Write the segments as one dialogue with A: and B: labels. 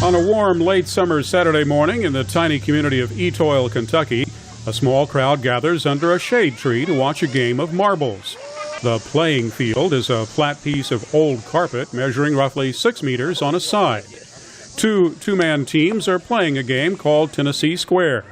A: On a warm, late summer Saturday morning in the tiny community of Etoile, Kentucky, a small crowd gathers under a shade tree to watch a game of marbles. The playing field is a flat piece of old carpet measuring roughly 6 meters on a side. Two-man teams are playing a game called Tennessee Square.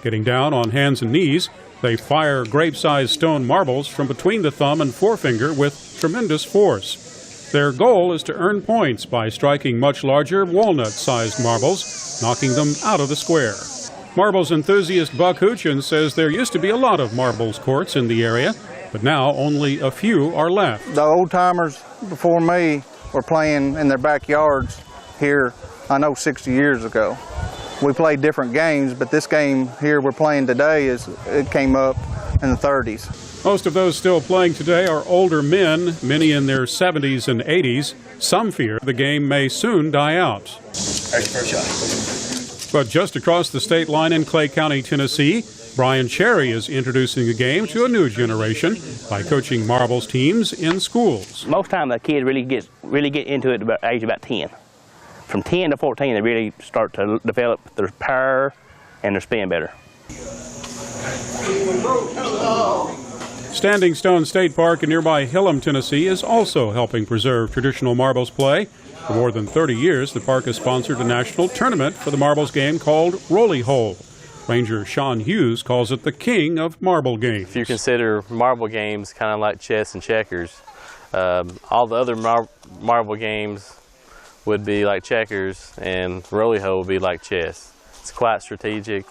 A: Getting down on hands and knees, they fire grape-sized stone marbles from between the thumb and forefinger with tremendous force. Their goal is to earn points by striking much larger walnut-sized marbles, knocking them out of the square. Marbles enthusiast Buck Houchens says there used to be a lot of marbles courts in the area, but now only a few are left.
B: The old-timers before me were playing in their backyards here, I know 60 years ago. We played different games, but this game here we're playing today, it came up in the 30s.
A: Most of those still playing today are older men, many in their 70s and 80s. Some fear the game may soon die out. But just across the state line in Clay County, Tennessee, Brian Cherry is introducing the game to a new generation by coaching marbles teams in schools.
C: Most time the kids really get into it at age about 10. From 10 to 14, they really start to develop their power and their spin better.
A: Standing Stone State Park in nearby Hillam, Tennessee is also helping preserve traditional marbles play. For more than 30 years, the park has sponsored a national tournament for the marbles game called Rolly Hole. Ranger Shawn Hughes calls it the king of marble games.
D: If you consider marble games kind of like chess and checkers, all the other marble games would be like checkers, and Rolly Hole would be like chess. It's quite strategic.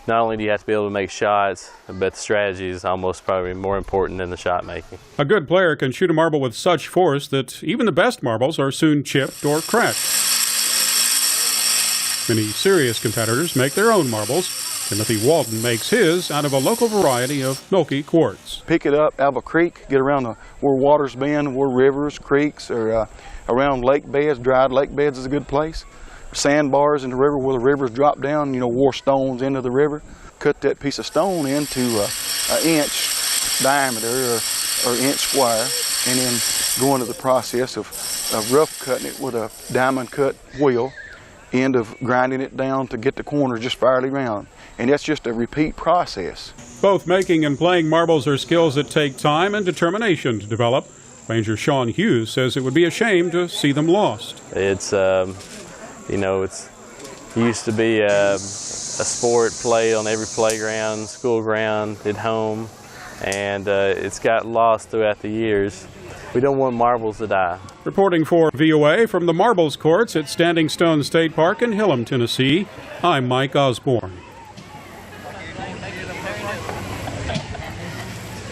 D: Not only do you have to be able to make shots, but the strategy is almost probably more important than the shot making.
A: A good player can shoot a marble with such force that even the best marbles are soon chipped or cracked. Many serious competitors make their own marbles. Timothy Walden makes his out of a local variety of milky quartz.
E: Pick it up out of a creek, get around where waters bend, where rivers, creeks, or around lake beds. Dried lake beds is a good place. Sandbars in the river where the rivers drop down, war stones into the river. Cut that piece of stone into an inch diameter or inch square, and then go into the process of rough cutting it with a diamond cut wheel, end of grinding it down to get the corners just fairly round. And that's just a repeat process.
A: Both making and playing marbles are skills that take time and determination to develop. Ranger Shawn Hughes says it would be a shame to see them lost.
D: It's it used to be a sport played on every playground, school ground, at home, and it's got lost throughout the years. We don't want marbles to die.
A: Reporting for VOA from the marbles courts at Standing Stone State Park in Hillam, Tennessee, I'm Mike Osborne.